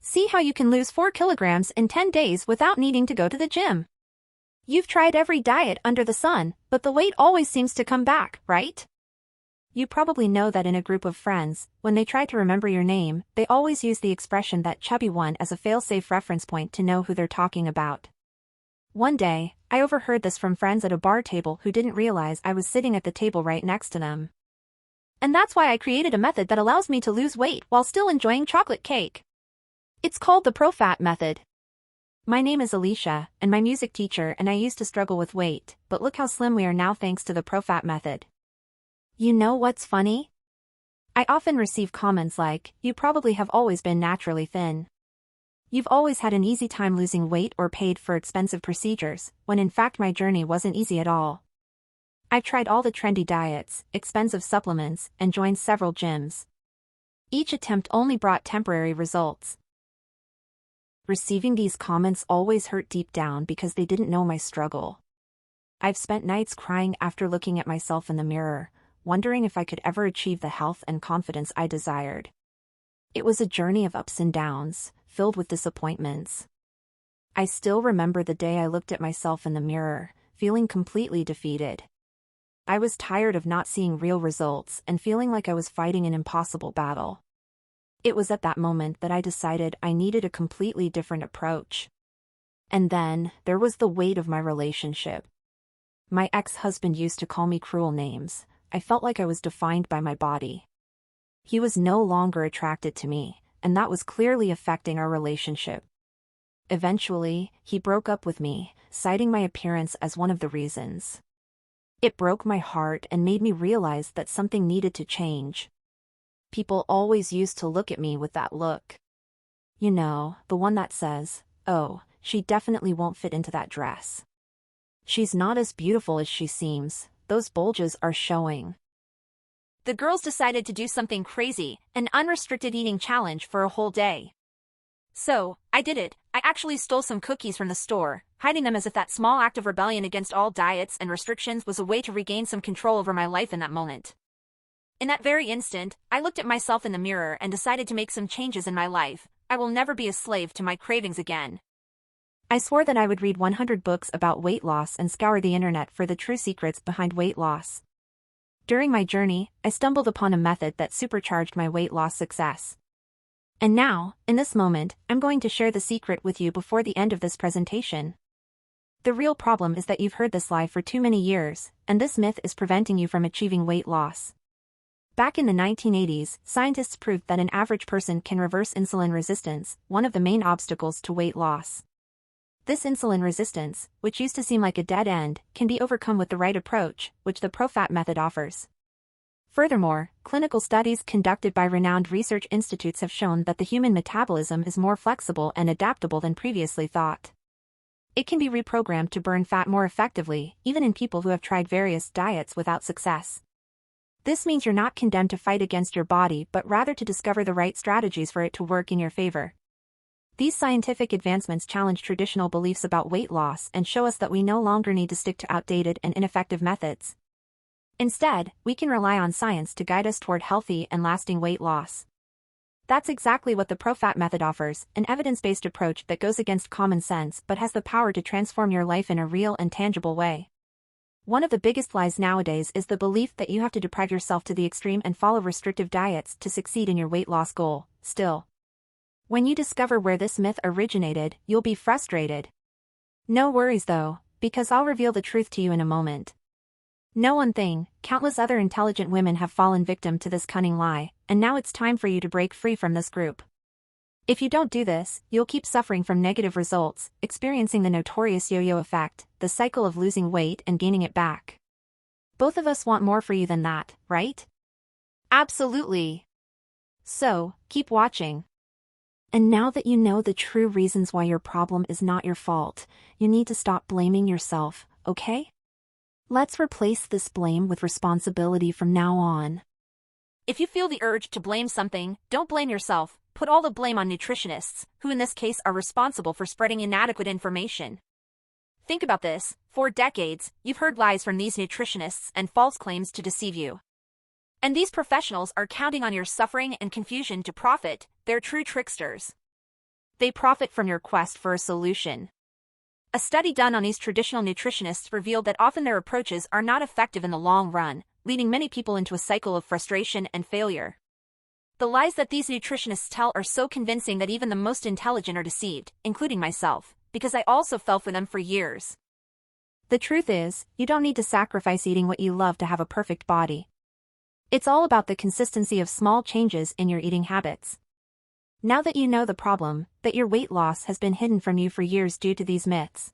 See how you can lose 4 kilograms in 10 days without needing to go to the gym. You've tried every diet under the sun, but the weight always seems to come back, right? You probably know that in a group of friends, when they try to remember your name, they always use the expression "that chubby one" as a fail-safe reference point to know who they're talking about. One day, I overheard this from friends at a bar table who didn't realize I was sitting at the table right next to them. And that's why I created a method that allows me to lose weight while still enjoying chocolate cake. It's called the ProFat method. My name is Alicia, and my music teacher and I used to struggle with weight, but look how slim we are now thanks to the ProFat method. You know what's funny? I often receive comments like, "You probably have always been naturally thin. You've always had an easy time losing weight or paid for expensive procedures," when in fact my journey wasn't easy at all. I've tried all the trendy diets, expensive supplements, and joined several gyms. Each attempt only brought temporary results. Receiving these comments always hurt deep down because they didn't know my struggle. I've spent nights crying after looking at myself in the mirror, wondering if I could ever achieve the health and confidence I desired. It was a journey of ups and downs, filled with disappointments. I still remember the day I looked at myself in the mirror, feeling completely defeated. I was tired of not seeing real results and feeling like I was fighting an impossible battle. It was at that moment that I decided I needed a completely different approach. And then, there was the weight of my relationship. My ex-husband used to call me cruel names. I felt like I was defined by my body. He was no longer attracted to me, and that was clearly affecting our relationship. Eventually, he broke up with me, citing my appearance as one of the reasons. It broke my heart and made me realize that something needed to change. People always used to look at me with that look. You know, the one that says, "Oh, she definitely won't fit into that dress. She's not as beautiful as she seems, those bulges are showing." The girls decided to do something crazy, an unrestricted eating challenge for a whole day. So, I did it. I actually stole some cookies from the store, hiding them as if that small act of rebellion against all diets and restrictions was a way to regain some control over my life in that moment. In that very instant, I looked at myself in the mirror and decided to make some changes in my life. I will never be a slave to my cravings again. I swore that I would read 100 books about weight loss and scour the internet for the true secrets behind weight loss. During my journey, I stumbled upon a method that supercharged my weight loss success. And now, in this moment, I'm going to share the secret with you before the end of this presentation. The real problem is that you've heard this lie for too many years, and this myth is preventing you from achieving weight loss. Back in the 1980s, scientists proved that an average person can reverse insulin resistance, one of the main obstacles to weight loss. This insulin resistance, which used to seem like a dead end, can be overcome with the right approach, which the ProFat method offers. Furthermore, clinical studies conducted by renowned research institutes have shown that the human metabolism is more flexible and adaptable than previously thought. It can be reprogrammed to burn fat more effectively, even in people who have tried various diets without success. This means you're not condemned to fight against your body but rather to discover the right strategies for it to work in your favor. These scientific advancements challenge traditional beliefs about weight loss and show us that we no longer need to stick to outdated and ineffective methods. Instead, we can rely on science to guide us toward healthy and lasting weight loss. That's exactly what the ProFat method offers, an evidence-based approach that goes against common sense but has the power to transform your life in a real and tangible way. One of the biggest lies nowadays is the belief that you have to deprive yourself to the extreme and follow restrictive diets to succeed in your weight loss goal. Still, when you discover where this myth originated, you'll be frustrated. No worries though, because I'll reveal the truth to you in a moment. Know one thing, countless other intelligent women have fallen victim to this cunning lie, and now it's time for you to break free from this group. If you don't do this, you'll keep suffering from negative results, experiencing the notorious yo-yo effect, the cycle of losing weight and gaining it back. Both of us want more for you than that, right? Absolutely. So, keep watching. And now that you know the true reasons why your problem is not your fault, you need to stop blaming yourself, okay? Let's replace this blame with responsibility from now on. If you feel the urge to blame something, don't blame yourself. Put all the blame on nutritionists, who in this case are responsible for spreading inadequate information. Think about this. For decades, you've heard lies from these nutritionists and false claims to deceive you. And these professionals are counting on your suffering and confusion to profit. They're true tricksters. They profit from your quest for a solution. A study done on these traditional nutritionists revealed that often their approaches are not effective in the long run, leading many people into a cycle of frustration and failure. The lies that these nutritionists tell are so convincing that even the most intelligent are deceived, including myself, because I also fell for them for years. The truth is, you don't need to sacrifice eating what you love to have a perfect body. It's all about the consistency of small changes in your eating habits. Now that you know the problem, that your weight loss has been hidden from you for years due to these myths,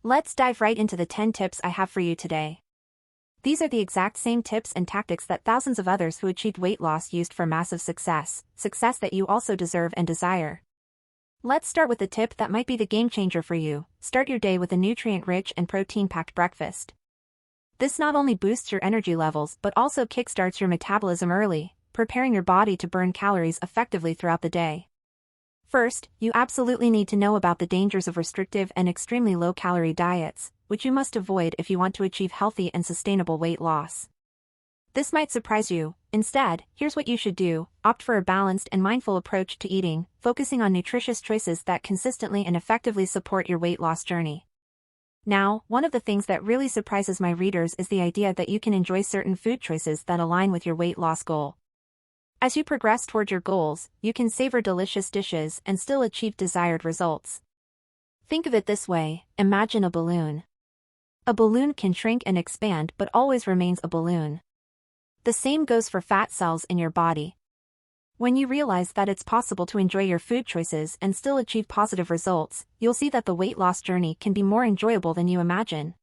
let's dive right into the 10 tips I have for you today. These are the exact same tips and tactics that thousands of others who achieved weight loss used for massive success that you also deserve and desire. Let's start with the tip that might be the game changer for you. Start your day with a nutrient-rich and protein-packed breakfast. This not only boosts your energy levels but also kickstarts your metabolism early, preparing your body to burn calories effectively throughout the day. First, you absolutely need to know about the dangers of restrictive and extremely low-calorie diets, which you must avoid if you want to achieve healthy and sustainable weight loss. This might surprise you. Instead, here's what you should do: opt for a balanced and mindful approach to eating, focusing on nutritious choices that consistently and effectively support your weight loss journey. Now, one of the things that really surprises my readers is the idea that you can enjoy certain food choices that align with your weight loss goal. As you progress toward your goals, you can savor delicious dishes and still achieve desired results. Think of it this way: imagine a balloon. A balloon can shrink and expand but always remains a balloon. The same goes for fat cells in your body. When you realize that it's possible to enjoy your food choices and still achieve positive results, you'll see that the weight loss journey can be more enjoyable than you imagine.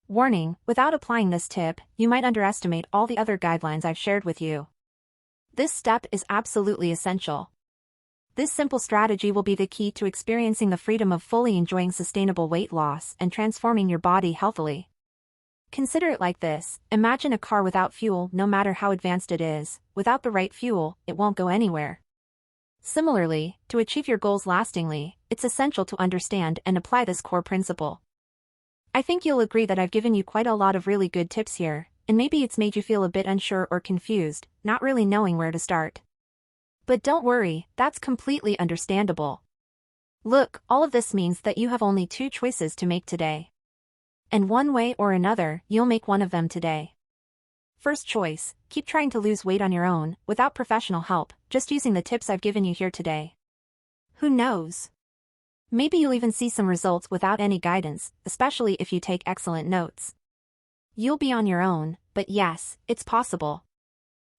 Warning: without applying this tip, you might underestimate all the other guidelines I've shared with you. This step is absolutely essential. This simple strategy will be the key to experiencing the freedom of fully enjoying sustainable weight loss and transforming your body healthily. Consider it like this: imagine a car without fuel. No matter how advanced it is, without the right fuel, it won't go anywhere. Similarly, to achieve your goals lastingly, it's essential to understand and apply this core principle. I think you'll agree that I've given you quite a lot of really good tips here, and maybe it's made you feel a bit unsure or confused, not really knowing where to start. But don't worry, that's completely understandable. Look, all of this means that you have only 2 choices to make today. And one way or another, you'll make one of them today. First choice: keep trying to lose weight on your own, without professional help, just using the tips I've given you here today. Who knows? Maybe you'll even see some results without any guidance, especially if you take excellent notes. You'll be on your own, but yes, it's possible.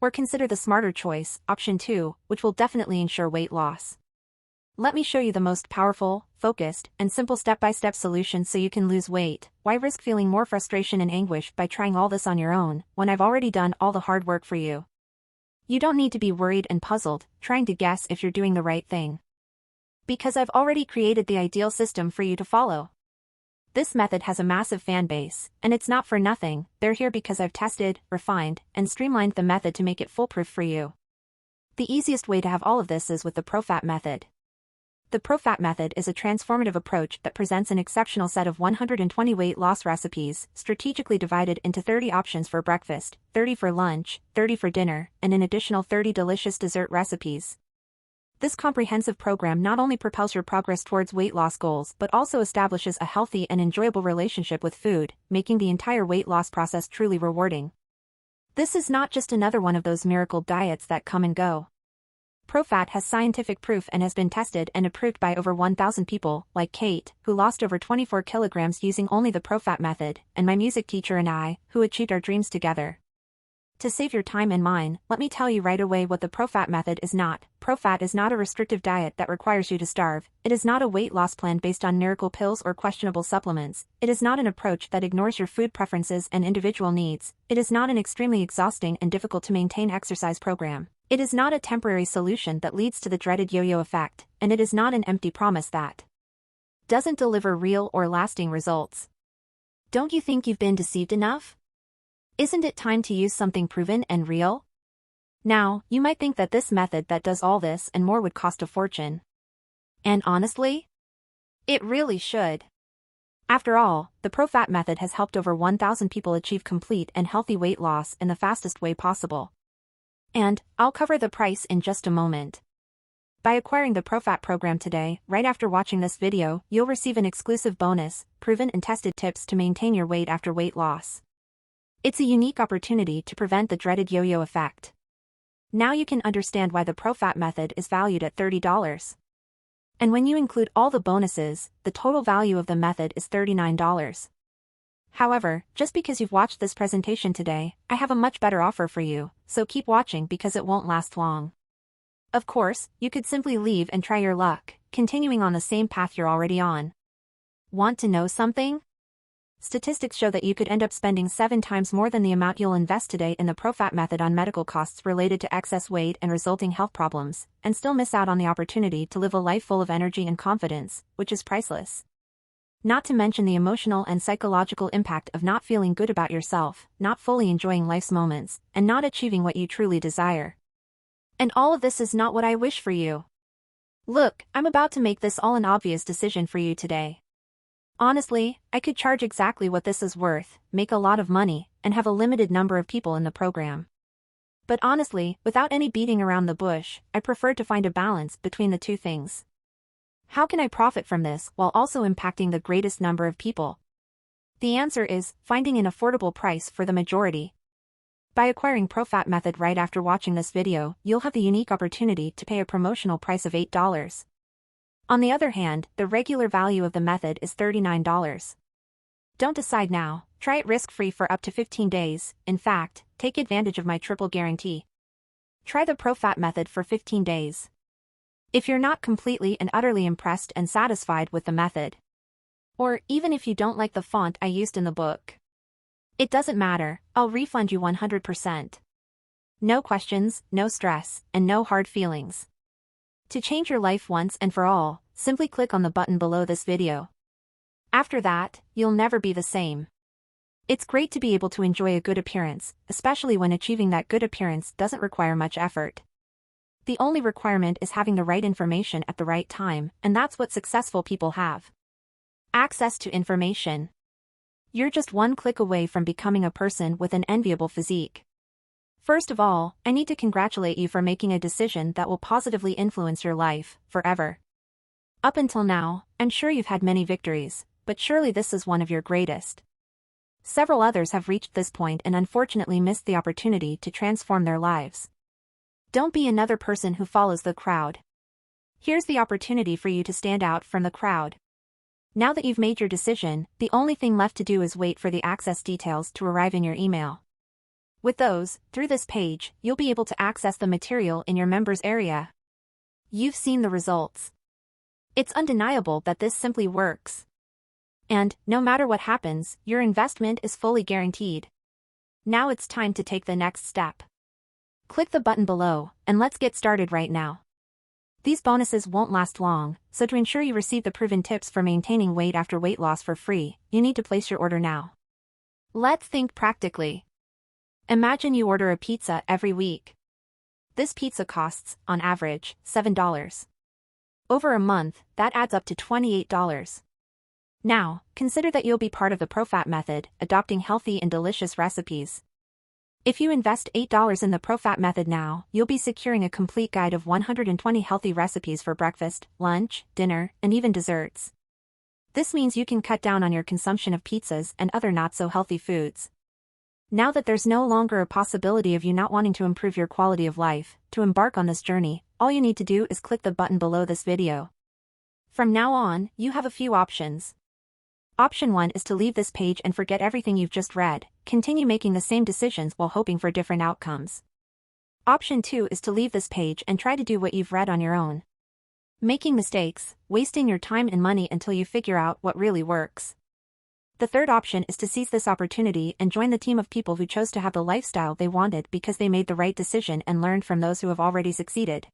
Or consider the smarter choice, option 2, which will definitely ensure weight loss. Let me show you the most powerful, focused, and simple step-by-step solution so you can lose weight. Why risk feeling more frustration and anguish by trying all this on your own, when I've already done all the hard work for you? You don't need to be worried and puzzled, trying to guess if you're doing the right thing. Because I've already created the ideal system for you to follow. This method has a massive fan base, and it's not for nothing. They're here because I've tested, refined, and streamlined the method to make it foolproof for you. The easiest way to have all of this is with the ProFat method. The ProFat method is a transformative approach that presents an exceptional set of 120 weight loss recipes, strategically divided into 30 options for breakfast, 30 for lunch, 30 for dinner, and an additional 30 delicious dessert recipes. This comprehensive program not only propels your progress towards weight loss goals but also establishes a healthy and enjoyable relationship with food, making the entire weight loss process truly rewarding. This is not just another one of those miracle diets that come and go. ProFat has scientific proof and has been tested and approved by over 1,000 people, like Kate, who lost over 24 kilograms using only the ProFat method, and my music teacher and I, who achieved our dreams together. To save your time and mine, let me tell you right away what the ProFat method is not. ProFat is not a restrictive diet that requires you to starve. It is not a weight loss plan based on miracle pills or questionable supplements. It is not an approach that ignores your food preferences and individual needs. It is not an extremely exhausting and difficult to maintain exercise program. It is not a temporary solution that leads to the dreaded yo-yo effect, and it is not an empty promise that doesn't deliver real or lasting results. Don't you think you've been deceived enough? Isn't it time to use something proven and real? Now, you might think that this method that does all this and more would cost a fortune. And honestly, it really should. After all, the ProFat method has helped over 1,000 people achieve complete and healthy weight loss in the fastest way possible. And I'll cover the price in just a moment. By acquiring the ProFat program today, right after watching this video, you'll receive an exclusive bonus, proven and tested tips to maintain your weight after weight loss. It's a unique opportunity to prevent the dreaded yo-yo effect. Now you can understand why the ProFat method is valued at $30. And when you include all the bonuses, the total value of the method is $39. However, just because you've watched this presentation today, I have a much better offer for you, so keep watching because it won't last long. Of course, you could simply leave and try your luck, continuing on the same path you're already on. Want to know something? Statistics show that you could end up spending 7 times more than the amount you'll invest today in the ProFat method on medical costs related to excess weight and resulting health problems, and still miss out on the opportunity to live a life full of energy and confidence, which is priceless. Not to mention the emotional and psychological impact of not feeling good about yourself, not fully enjoying life's moments, and not achieving what you truly desire. And all of this is not what I wish for you. Look, I'm about to make this all an obvious decision for you today. Honestly, I could charge exactly what this is worth, make a lot of money, and have a limited number of people in the program. But honestly, without any beating around the bush, I prefer to find a balance between the two things. How can I profit from this while also impacting the greatest number of people? The answer is finding an affordable price for the majority. By acquiring ProFat method right after watching this video, you'll have the unique opportunity to pay a promotional price of $8. On the other hand, the regular value of the method is $39. Don't decide now, try it risk-free for up to 15 days, in fact, take advantage of my triple guarantee. Try the ProFat method for 15 days. If you're not completely and utterly impressed and satisfied with the method, or even if you don't like the font I used in the book, it doesn't matter, I'll refund you 100%. No questions, no stress, and no hard feelings. To change your life once and for all, simply click on the button below this video. After that, you'll never be the same. It's great to be able to enjoy a good appearance, especially when achieving that good appearance doesn't require much effort. The only requirement is having the right information at the right time, and that's what successful people have. Access to information. You're just one click away from becoming a person with an enviable physique. First of all, I need to congratulate you for making a decision that will positively influence your life, forever. Up until now, I'm sure you've had many victories, but surely this is one of your greatest. Several others have reached this point and unfortunately missed the opportunity to transform their lives. Don't be another person who follows the crowd. Here's the opportunity for you to stand out from the crowd. Now that you've made your decision, the only thing left to do is wait for the access details to arrive in your email. With those, through this page, you'll be able to access the material in your members area. You've seen the results. It's undeniable that this simply works. And, no matter what happens, your investment is fully guaranteed. Now it's time to take the next step. Click the button below, and let's get started right now. These bonuses won't last long, so to ensure you receive the proven tips for maintaining weight after weight loss for free, you need to place your order now. Let's think practically. Imagine you order a pizza every week. This pizza costs, on average, $7. Over a month, that adds up to $28. Now, consider that you'll be part of the ProFat method, adopting healthy and delicious recipes. If you invest $8 in the ProFat method now, you'll be securing a complete guide of 120 healthy recipes for breakfast, lunch, dinner, and even desserts. This means you can cut down on your consumption of pizzas and other not-so-healthy foods. Now that there's no longer a possibility of you not wanting to improve your quality of life, to embark on this journey, all you need to do is click the button below this video. From now on, you have a few options. Option 1 is to leave this page and forget everything you've just read, continue making the same decisions while hoping for different outcomes. Option 2 is to leave this page and try to do what you've read on your own. Making mistakes, wasting your time and money until you figure out what really works. The third option is to seize this opportunity and join the team of people who chose to have the lifestyle they wanted because they made the right decision and learned from those who have already succeeded.